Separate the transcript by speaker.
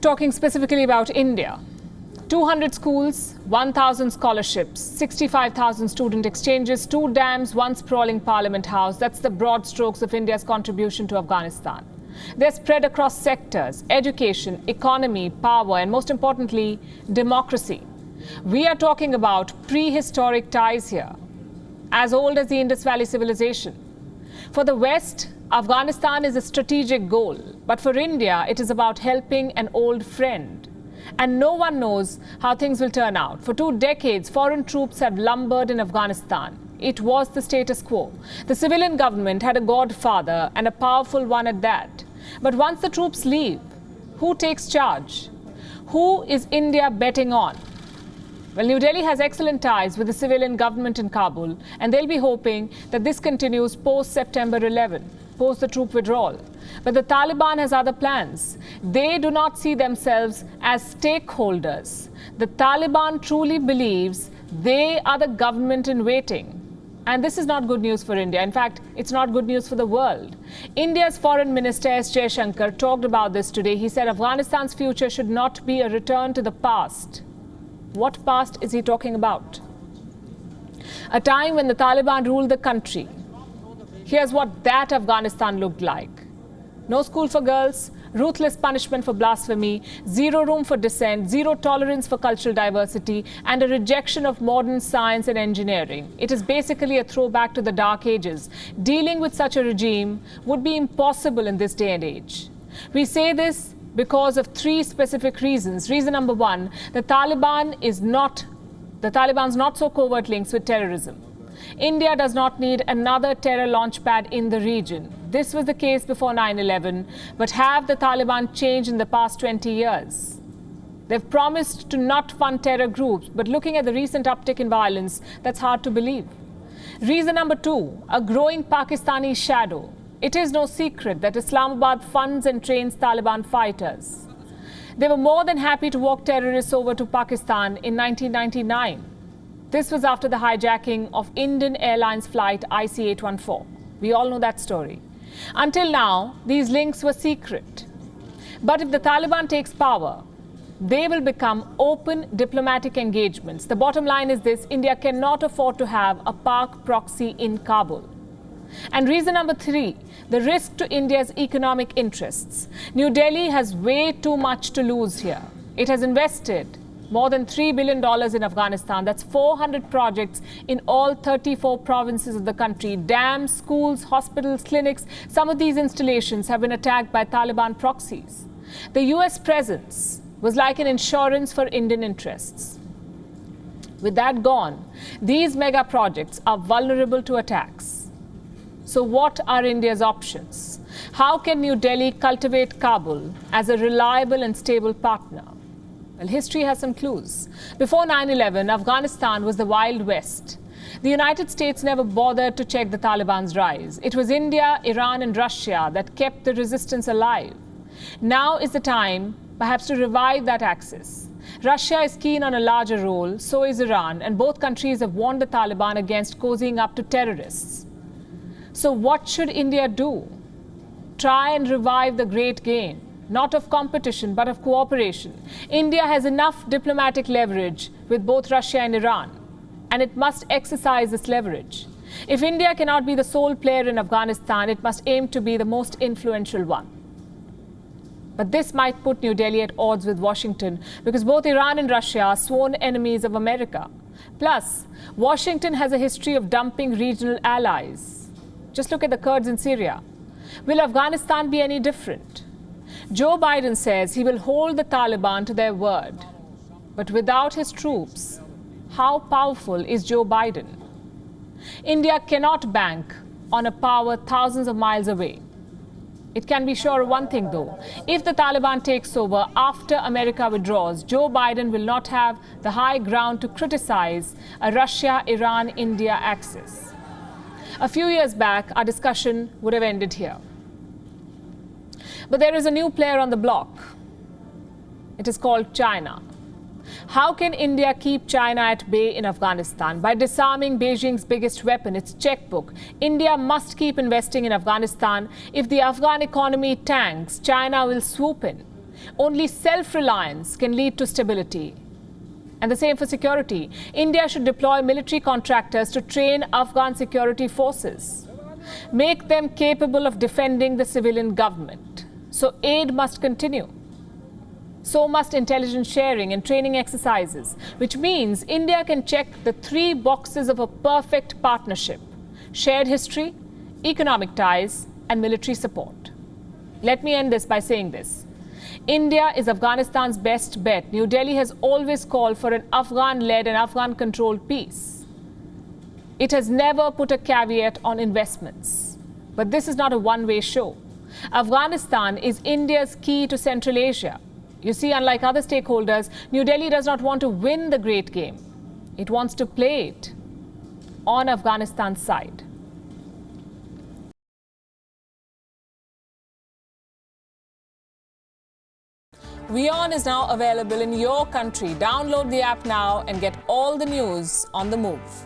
Speaker 1: Talking specifically about India, 200 schools, 1,000 scholarships, 65,000 student exchanges, 2 dams, 1 sprawling parliament house. That's the broad strokes of India's contribution to Afghanistan. They're spread across sectors: education, economy, power, and most importantly, democracy. We are talking about prehistoric ties here, as old as the Indus Valley civilization. For the West, Afghanistan is a strategic goal, but for India, it is about helping an old friend. And no one knows how things will turn out. For 2 decades, foreign troops have lumbered in Afghanistan. It was the status quo. The civilian government had a godfather, and a powerful one at that. But once the troops leave, who takes charge? Who is India betting on? Well, New Delhi has excellent ties with the civilian government in Kabul, and they'll be hoping that this continues post-September 11, post the troop withdrawal. But the Taliban has other plans. They do not see themselves as stakeholders. The Taliban truly believes they are the government in waiting. And this is not good news for India. In fact, it's not good news for the world. India's Foreign Minister S. Jaishankar talked about this today. He said Afghanistan's future should not be a return to the past. What past is he talking about? A time when the Taliban ruled the country. Here's what that Afghanistan looked like. No school for girls, ruthless punishment for blasphemy, zero room for dissent, zero tolerance for cultural diversity, and a rejection of modern science and engineering. It is basically a throwback to the Dark Ages. Dealing with such a regime would be impossible in this day and age. We say this because of 3 specific reasons. Reason number 1, the Taliban's not so covert links with terrorism. India does not need another terror launchpad in the region. This was the case before 9/11, but have the Taliban changed in the past 20 years? They've promised to not fund terror groups, but looking at the recent uptick in violence, that's hard to believe. Reason number 2, a growing Pakistani shadow. It is no secret that Islamabad funds and trains Taliban fighters. They were more than happy to walk terrorists over to Pakistan in 1999. This was after the hijacking of Indian Airlines flight IC-814. We all know that story. Until now, these links were secret. But if the Taliban takes power, they will become open diplomatic engagements. The bottom line is this: India cannot afford to have a Pak proxy in Kabul. And reason number 3, the risk to India's economic interests. New Delhi has way too much to lose here. It has invested more than $3 billion in Afghanistan. That's 400 projects in all 34 provinces of the country. Dams, schools, hospitals, clinics. Some of these installations have been attacked by Taliban proxies. The US presence was like an insurance for Indian interests. With that gone, these mega projects are vulnerable to attacks. So what are India's options? How can New Delhi cultivate Kabul as a reliable and stable partner? Well, history has some clues. Before 9/11, Afghanistan was the Wild West. The United States never bothered to check the Taliban's rise. It was India, Iran, and Russia that kept the resistance alive. Now is the time, perhaps, to revive that axis. Russia is keen on a larger role, so is Iran, and both countries have warned the Taliban against cozying up to terrorists. So what should India do? Try and revive the great game. Not of competition, but of cooperation. India has enough diplomatic leverage with both Russia and Iran, and it must exercise this leverage. If India cannot be the sole player in Afghanistan, it must aim to be the most influential one. But this might put New Delhi at odds with Washington, because both Iran and Russia are sworn enemies of America. Plus, Washington has a history of dumping regional allies. Just look at the Kurds in Syria. Will Afghanistan be any different? Joe Biden says he will hold the Taliban to their word. But without his troops, how powerful is Joe Biden? India cannot bank on a power thousands of miles away. It can be sure of one thing, though. If the Taliban takes over after America withdraws, Joe Biden will not have the high ground to criticize a Russia-Iran-India axis. A few years back, our discussion would have ended here. But there is a new player on the block. It is called China. How can India keep China at bay in Afghanistan? By disarming Beijing's biggest weapon, its checkbook. India must keep investing in Afghanistan. If the Afghan economy tanks, China will swoop in. Only self-reliance can lead to stability. And the same for security. India should deploy military contractors to train Afghan security forces, make them capable of defending the civilian government. So aid must continue. So must intelligence sharing and training exercises, which means India can check the 3 boxes of a perfect partnership: shared history, economic ties, and military support. Let me end this by saying this. India is Afghanistan's best bet. New Delhi has always called for an Afghan-led and Afghan-controlled peace. It has never put a caveat on investments. But this is not a one-way show. Afghanistan is India's key to Central Asia. You see, unlike other stakeholders, New Delhi does not want to win the great game. It wants to play it on Afghanistan's side. WION is now available in your country. Download the app now and get all the news on the move.